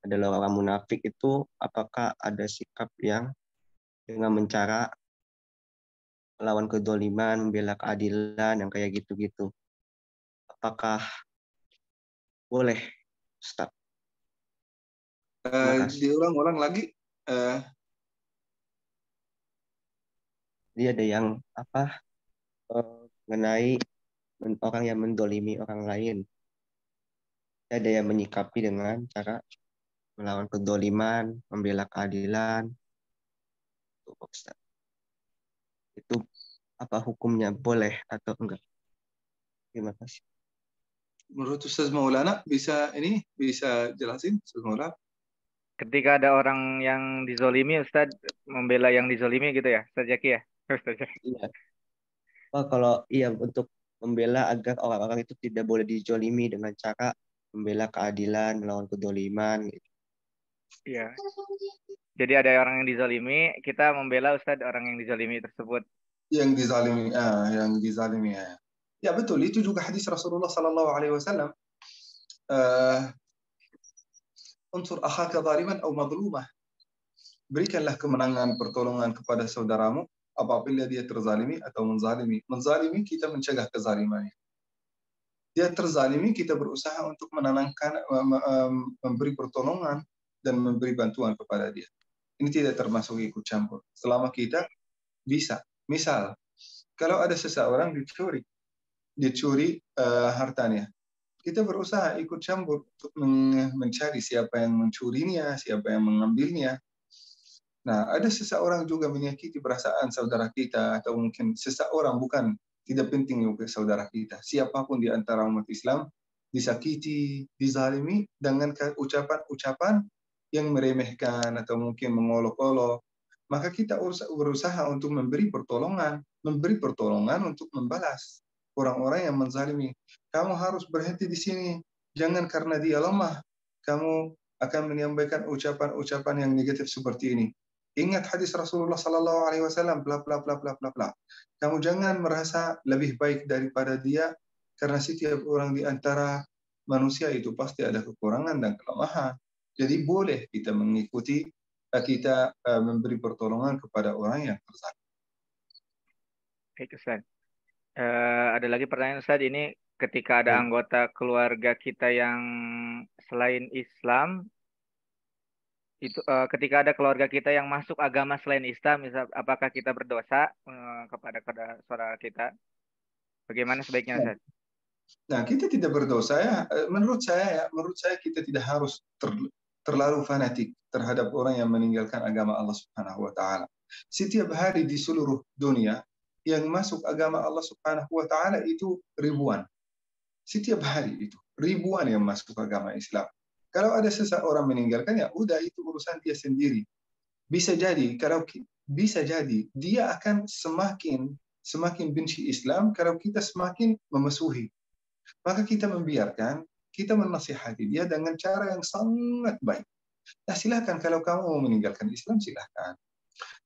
adalah orang munafik itu, apakah ada sikap yang dengan cara melawan kedoliman, membela keadilan, yang kayak gitu-gitu. Apakah boleh, Ustaz? Terima kasih. Diulang-ulang lagi. Jadi ada yang mengenai orang yang mendolimi orang lain. Ada yang menyikapi dengan cara melawan kedoliman, membela keadilan. Tuh, Ustaz. Itu apa hukumnya, boleh atau enggak? Terima kasih. Menurut Ustaz Maulana bisa jelasin Ustaz Maulana? Ketika ada orang yang dizolimi, Ustadz membela yang dizolimi gitu ya, Ustadz Zaki ya? Ustadz Zaki. Iya. Kalau iya, untuk membela agar orang-orang itu tidak boleh dijolimi dengan cara membela keadilan, melawan kedoliman. Gitu. Iya. Jadi ada orang yang dizolimi, kita membela Ustadz orang yang dizolimi tersebut. Yang dizalimi. Ya betul, itu juga hadis Rasulullah sallallahu alaihi wasallam. Unsur akhaka zaliman atau madlumah. Berikanlah kemenangan, pertolongan kepada saudaramu apabila dia terzalimi atau menzalimi. Menzalimi kita mencegah kezalimannya. Dia terzalimi, kita berusaha untuk menenangkan, memberi pertolongan dan memberi bantuan kepada dia. Ini tidak termasuk ikut campur. Selama kita bisa. Misal, kalau ada seseorang dicuri hartanya, kita berusaha ikut campur untuk mencari siapa yang mencurinya, siapa yang mengambilnya. Nah, ada seseorang juga menyakiti perasaan saudara kita, atau mungkin seseorang, bukan, tidak penting juga saudara kita. Siapapun di antara umat Islam disakiti, dizalimi dengan ucapan-ucapan yang meremehkan atau mungkin mengolok-olok. Maka kita berusaha untuk memberi pertolongan untuk membalas orang-orang yang menzalimi. Kamu harus berhenti di sini. Jangan karena dia lemah, kamu akan menyampaikan ucapan-ucapan yang negatif seperti ini. Ingat hadis Rasulullah sallallahu alaihi wasallam, bla bla bla bla bla bla. Kamu jangan merasa lebih baik daripada dia, karena setiap orang di antara manusia itu pasti ada kekurangan dan kelemahan. Jadi boleh kita mengikuti, kita memberi pertolongan kepada orang yang terzalimi. Baik, Ustaz. Ada lagi pertanyaan, Ustaz. Ini ketika ada anggota keluarga kita yang selain Islam, itu ketika ada keluarga kita yang masuk agama selain Islam, misal, apakah kita berdosa kepada saudara kita? Bagaimana sebaiknya, Ustaz? Nah, kita tidak berdosa ya. Menurut saya kita tidak harus terlalu fanatik terhadap orang yang meninggalkan agama Allah Subhanahu wa taala. Setiap hari di seluruh dunia yang masuk agama Allah Subhanahu wa taala itu ribuan. Setiap hari itu ribuan yang masuk agama Islam. Kalau ada seseorang meninggalkan, ya udah, itu urusan dia sendiri. Bisa jadi dia akan semakin benci Islam kalau kita semakin memusuhi. Maka kita membiarkan, kita menasihati dia dengan cara yang sangat baik. Nah, silakan kalau kamu mau meninggalkan Islam, silakan.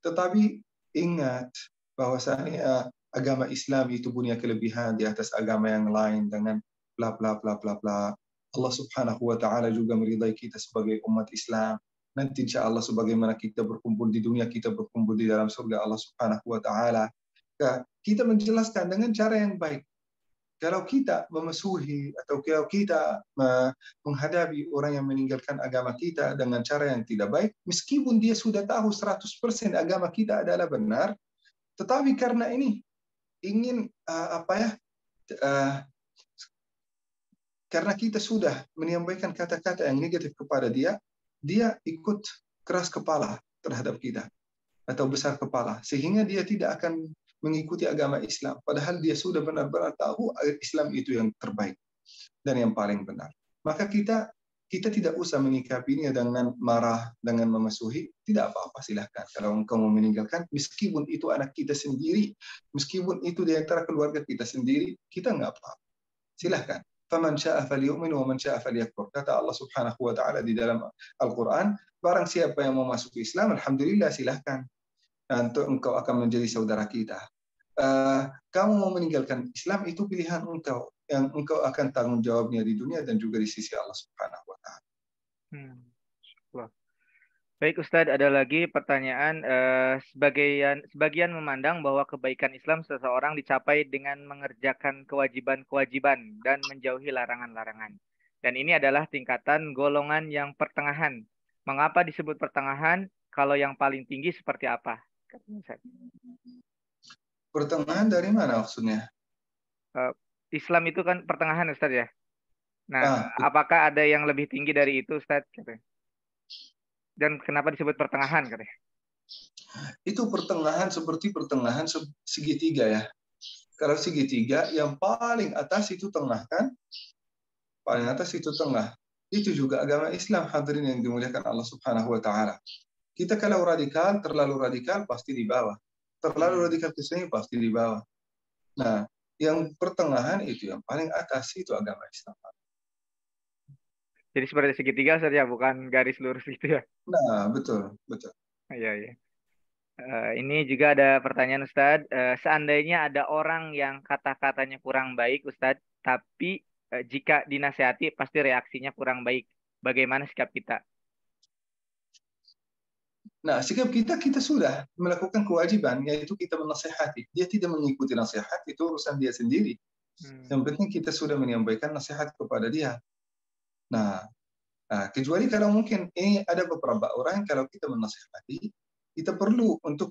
Tetapi ingat bahwasanya agama Islam itu punya kelebihan di atas agama yang lain dengan bla bla bla bla bla. Allah Subhanahu wa taala juga meridai kita sebagai umat Islam. Nanti insya Allah sebagaimana kita berkumpul di dunia, kita berkumpul di dalam surga Allah Subhanahu wa taala. Kita menjelaskan dengan cara yang baik. Kalau kita memusuhi atau kalau kita menghadapi orang yang meninggalkan agama kita dengan cara yang tidak baik, meskipun dia sudah tahu 100% agama kita adalah benar, tetapi karena ini ingin karena kita sudah menyampaikan kata-kata yang negatif kepada dia, dia ikut keras kepala terhadap kita atau besar kepala, sehingga dia tidak akan mengikuti agama Islam, padahal dia sudah benar-benar tahu Islam itu yang terbaik dan yang paling benar. Maka kita tidak usah menyikapinya dengan marah, dengan memusuhi. Tidak apa-apa, silahkan. Kalau engkau mau meninggalkan, meskipun itu anak kita sendiri, meskipun itu di antara keluarga kita sendiri, kita nggak apa-apa. Silahkan. Faman syaa falyu'min wa man syaa falyakfur. Kata Allah Subhanahu wa taala di dalam Al-Qur'an, barang siapa yang mau masuk Islam, alhamdulillah, silahkan. Untuk engkau akan menjadi saudara kita. Kamu mau meninggalkan Islam, itu pilihan engkau, yang engkau akan tanggung jawabnya di dunia dan juga di sisi Allah Subhanahu wa taala. Baik Ustadz, ada lagi pertanyaan. Sebagian memandang bahwa kebaikan Islam seseorang dicapai dengan mengerjakan kewajiban-kewajiban dan menjauhi larangan-larangan. Dan ini adalah tingkatan golongan yang pertengahan. Mengapa disebut pertengahan? Kalau yang paling tinggi seperti apa? Katanya Ustadz. Pertengahan dari mana maksudnya? Eh, Islam itu kan pertengahan Ustadz ya. Nah, Ah, apakah ada yang lebih tinggi dari itu Ustadz? Katanya. Dan kenapa disebut pertengahan katanya? itu pertengahan seperti pertengahan segitiga ya. Kalau segitiga yang paling atas itu tengah kan? Paling atas itu tengah. Itu juga agama Islam, hadirin yang dimuliakan Allah Subhanahu wa taala. Kita kalau radikal, terlalu radikal pasti di bawah. Terlalu radikal ke sini pasti di bawah. Nah, yang pertengahan itu yang paling atas itu agama Islam. Jadi seperti segitiga saja, bukan garis lurus gitu ya. Nah, betul, betul. Iya, iya. Ini juga ada pertanyaan Ustadz. Seandainya ada orang yang kata-katanya kurang baik Ustadz, tapi jika dinasehati pasti reaksinya kurang baik. Bagaimana sikap kita? Nah, sikap kita sudah melakukan kewajiban, yaitu kita menasehati. Dia tidak mengikuti nasihat, itu urusan dia sendiri. Yang penting kita sudah menyampaikan nasihat kepada dia. Nah, kecuali kalau mungkin ini ada beberapa orang, kalau kita menasehati, kita perlu untuk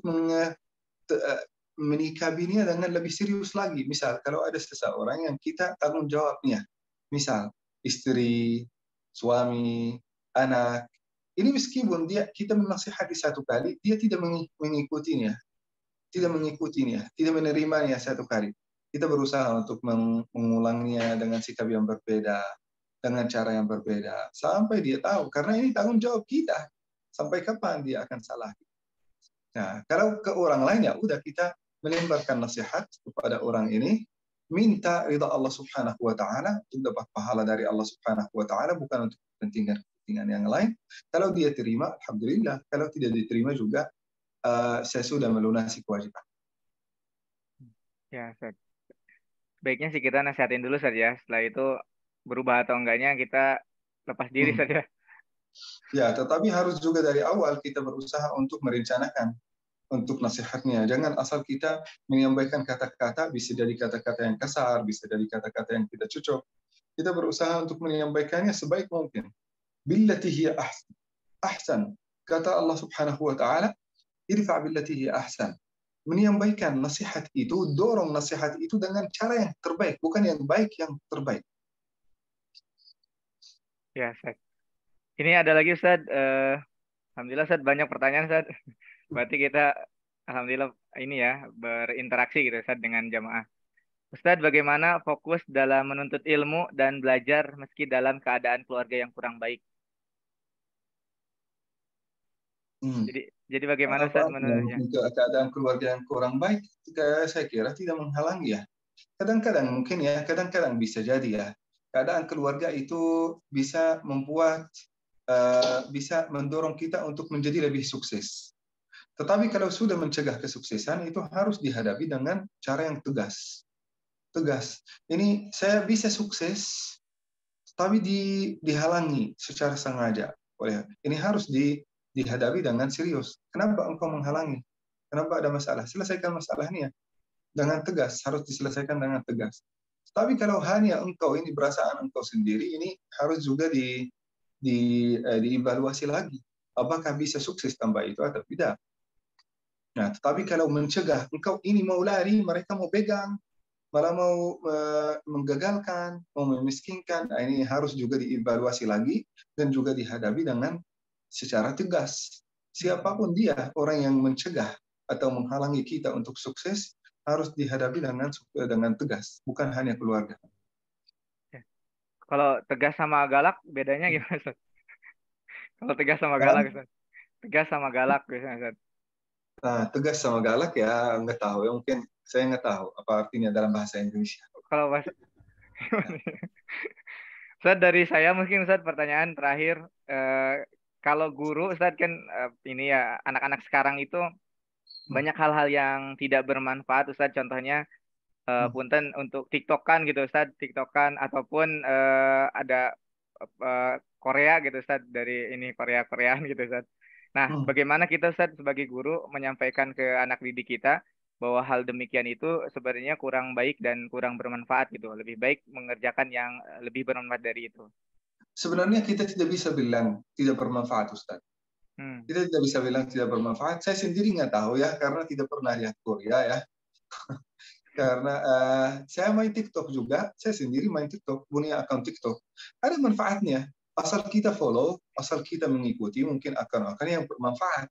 menikabinya dengan lebih serius lagi. Misal, kalau ada seseorang yang kita tanggung jawabnya, misal istri, suami, anak, ini meskipun kita menasihati satu kali, dia tidak mengikutinya, tidak menerimanya satu kali. Kita berusaha untuk mengulanginya dengan sikap yang berbeda, dengan cara yang berbeda, sampai dia tahu. Karena ini tanggung jawab kita. Sampai kapan dia akan salah? Nah, kalau ke orang lain ya udah kita melemparkan nasihat kepada orang ini, minta ridha Allah Subhanahu wa taala, untuk dapat pahala dari Allah Subhanahu wa taala, bukan untuk kepentingan yang lain. Kalau dia terima, alhamdulillah. Kalau tidak diterima juga, saya sudah melunasi kewajiban. Ya, Ustadz. Baiknya sih kita nasihatin dulu saja. Setelah itu berubah atau enggaknya kita lepas diri saja. Ya, tetapi harus juga dari awal kita berusaha untuk merencanakan untuk nasihatnya. Jangan asal kita menyampaikan kata-kata, bisa jadi kata-kata yang kasar, bisa jadi kata-kata yang tidak cocok. Kita berusaha untuk menyampaikannya sebaik mungkin. Billati hiya ahsan. Kata Allah Subhanahu wa taala, irfa' billati hiya ahsan. Menyampaikan nasihat itu, dorong nasihat itu dengan cara yang terbaik, bukan yang baik, yang terbaik. Ya, Ustadz. Ini ada lagi Ustadz. Alhamdulillah Ustadz banyak pertanyaan Ustadz. Berarti kita alhamdulillah ini ya berinteraksi gitu Ustadz dengan jamaah. Ustadz, bagaimana fokus dalam menuntut ilmu dan belajar meski dalam keadaan keluarga yang kurang baik? Jadi bagaimana Ustadz menurutnya? Keadaan keluarga yang kurang baik, saya kira tidak menghalangi ya. Kadang-kadang mungkin ya, kadang-kadang bisa jadi ya. Keadaan keluarga itu bisa membuat, bisa mendorong kita untuk menjadi lebih sukses. Tetapi kalau sudah mencegah kesuksesan, itu harus dihadapi dengan cara yang tegas. Tegas. Ini saya bisa sukses, tapi dihalangi secara sengaja. Ini harus dihadapi dengan serius. Kenapa engkau menghalangi? Kenapa ada masalah? Selesaikan masalahnya dengan tegas. Harus diselesaikan dengan tegas. Tapi kalau hanya engkau ini perasaan engkau sendiri, ini harus juga dievaluasi lagi. Apakah bisa sukses tanpa itu atau tidak? Nah, tetapi kalau mencegah, engkau ini mau lari, mereka mau pegang, malah mau menggagalkan, mau memiskinkan, nah ini harus juga dievaluasi lagi dan juga dihadapi dengan secara tegas. Siapapun dia, orang yang mencegah atau menghalangi kita untuk sukses, harus dihadapi dengan tegas, bukan hanya keluarga. Kalau tegas sama galak, bedanya gimana Ustaz? Kalau tegas sama galak, Ustaz. Tegas sama galak biasanya Ustaz. Nah, tegas sama galak ya nggak tahu ya, mungkin saya nggak tahu apa artinya dalam bahasa Indonesia. Kalau bahasa Ustaz, dari saya mungkin Ustaz pertanyaan terakhir, kalau guru Ustaz kan ini ya anak-anak sekarang itu banyak hal-hal yang tidak bermanfaat Ustaz, contohnya punten untuk TikTokan gitu Ustaz, TikTokan ataupun ada Korea gitu Ustaz, dari ini Koreaan gitu Ustaz. Nah, bagaimana kita Ustadz sebagai guru menyampaikan ke anak didik kita bahwa hal demikian itu sebenarnya kurang baik dan kurang bermanfaat gitu. Lebih baik mengerjakan yang lebih bermanfaat dari itu. Sebenarnya kita tidak bisa bilang tidak bermanfaat, Ustaz. Kita tidak bisa bilang tidak bermanfaat. Saya sendiri nggak tahu ya, karena tidak pernah lihat Korea ya. Karena saya main TikTok juga, saya sendiri main TikTok, punya akun TikTok. Ada manfaatnya. Asal kita follow, asal kita mengikuti, mungkin akun-akun yang bermanfaat.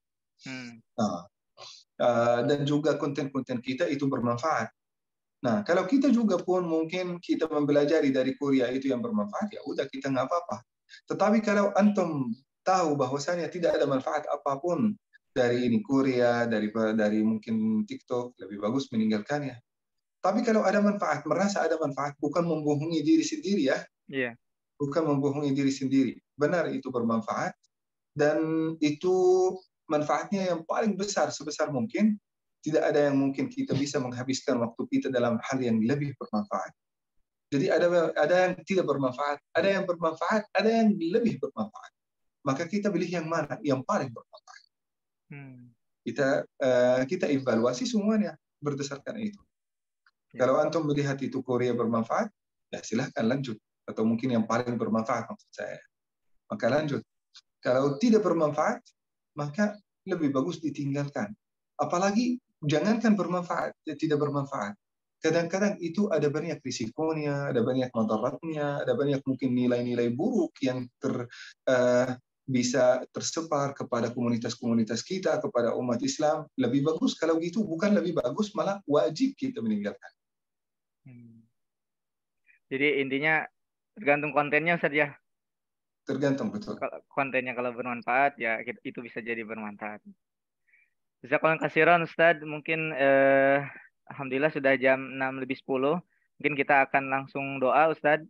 Nah, dan juga konten-konten kita itu bermanfaat. Nah, kalau kita juga pun mungkin kita mempelajari dari Korea itu yang bermanfaat, ya udah kita nggak apa-apa. Tetapi kalau antum tahu bahwasanya tidak ada manfaat apapun dari ini Korea, dari mungkin TikTok, lebih bagus meninggalkannya. Tapi kalau ada manfaat, merasa ada manfaat, bukan membohongi diri sendiri ya. Iya. Bukan membohongi diri sendiri. Benar itu bermanfaat, dan itu manfaatnya yang paling besar, sebesar mungkin. Tidak ada yang mungkin kita bisa menghabiskan waktu kita dalam hal yang lebih bermanfaat. Jadi ada yang tidak bermanfaat, ada yang bermanfaat, ada yang lebih bermanfaat. Maka kita pilih yang mana? Yang paling bermanfaat. Kita evaluasi semuanya berdasarkan itu. Kalau antum melihat itu Korea bermanfaat, ya silahkan lanjut. Atau mungkin yang paling bermanfaat maksud saya. Maka lanjut. Kalau tidak bermanfaat, maka lebih bagus ditinggalkan. Apalagi jangankan bermanfaat, tidak bermanfaat. Kadang-kadang itu ada banyak risikonya, ada banyak mudaratnya, ada banyak mungkin nilai-nilai buruk yang bisa tersebar kepada komunitas-komunitas kita, kepada umat Islam. Lebih bagus kalau gitu, bukan lebih bagus, malah wajib kita meninggalkan. Jadi intinya tergantung kontennya Ustaz ya. Tergantung, betul. Kontennya kalau bermanfaat ya itu bisa jadi bermanfaat. Jazakallahu khairan Ustaz, mungkin alhamdulillah sudah jam 6:10. Mungkin kita akan langsung doa Ustaz.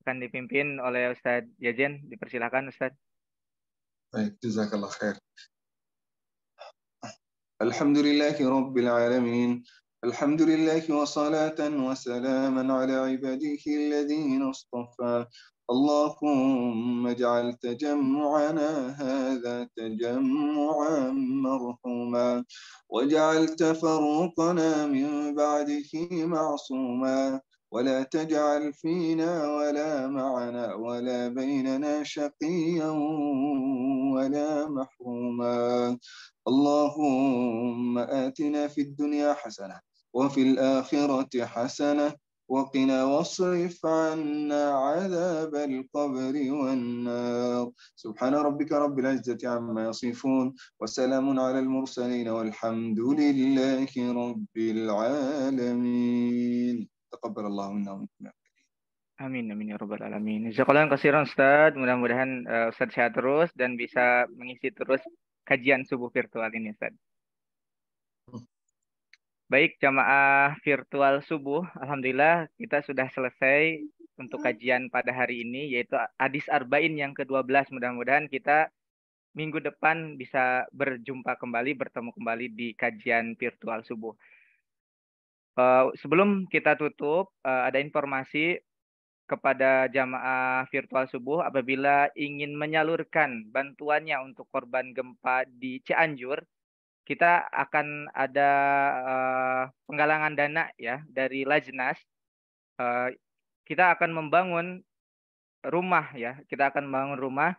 Akan dipimpin oleh Ustaz Yajen. Dipersilakan Ustaz. Baik, jazakallah khair. Alhamdulillahi Rabbil Alamin. Alhamdulillah wa salatan wa salaman ala ibadihi alladhina astafa. اللهم اجعل تجمعنا هذا تجمعا مرحوما واجعل تفرقنا من بعده معصوما ولا تجعل فينا ولا معنا ولا بيننا شقيا ولا محروما اللهم آتنا في الدنيا حسنة وفي الآخرة حسنة وقنا واصرف عنا عذاب القبر والنار سبحان ربك رب العزة عما يصفون وسلام على المرسلين والحمد لله رب العالمين تقبل الله منا ومنكم. Amin amin ya rabbal alamin. Jazakallahu khairan Ustaz. Mudah-mudahan Ustaz sehat terus dan bisa mengisi terus kajian subuh virtual ini Ustaz. Baik, jamaah virtual subuh, alhamdulillah kita sudah selesai untuk kajian pada hari ini, yaitu Hadis Arba'in yang ke-12. Mudah-mudahan kita minggu depan bisa berjumpa kembali, bertemu kembali di kajian virtual subuh. Sebelum kita tutup, ada informasi kepada jamaah virtual subuh apabila ingin menyalurkan bantuannya untuk korban gempa di Cianjur. Kita akan ada penggalangan dana ya dari Lajnas. Kita akan membangun rumah ya. Kita akan membangun rumah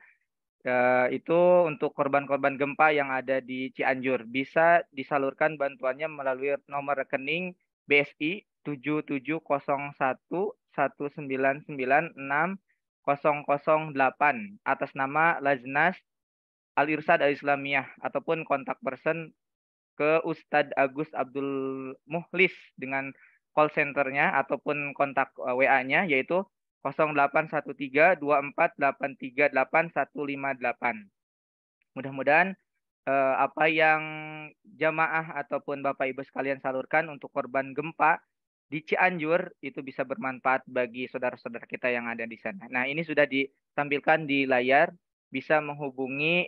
itu untuk korban-korban gempa yang ada di Cianjur. Bisa disalurkan bantuannya melalui nomor rekening BSI 770119960008 atas nama Lajnas Al-Irsyad Al-Islamiyah ataupun kontak person ke Ustadz Agus Abdul Muhlis dengan call centernya ataupun kontak WA-nya yaitu 081324838158. Mudah-mudahan apa yang jamaah ataupun Bapak Ibu sekalian salurkan untuk korban gempa di Cianjur itu bisa bermanfaat bagi saudara-saudara kita yang ada di sana. Nah, ini sudah ditampilkan di layar, bisa menghubungi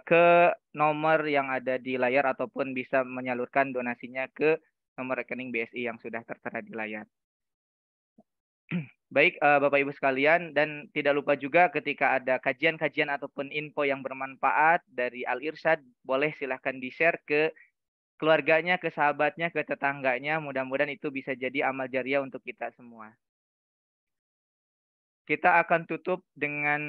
ke nomor yang ada di layar ataupun bisa menyalurkan donasinya ke nomor rekening BSI yang sudah tertera di layar. Baik, Bapak Ibu sekalian, dan tidak lupa juga ketika ada kajian-kajian ataupun info yang bermanfaat dari Al-Irsyad, boleh silahkan di-share ke keluarganya, ke sahabatnya, ke tetangganya. Mudah-mudahan itu bisa jadi amal jariah untuk kita semua. Kita akan tutup dengan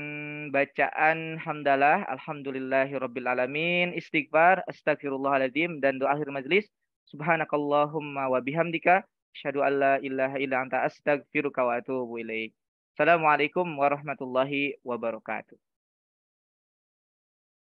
bacaan hamdalah, alhamdulillahirabbil alamin, istighfar, astagfirullahaladzim, dan doa akhir majlis. Subhanakallahumma wa bihamdika asyhadu an la ilaha illa anta astaghfiruka wa atubu ilaik. Assalamualaikum warahmatullahi wabarakatuh.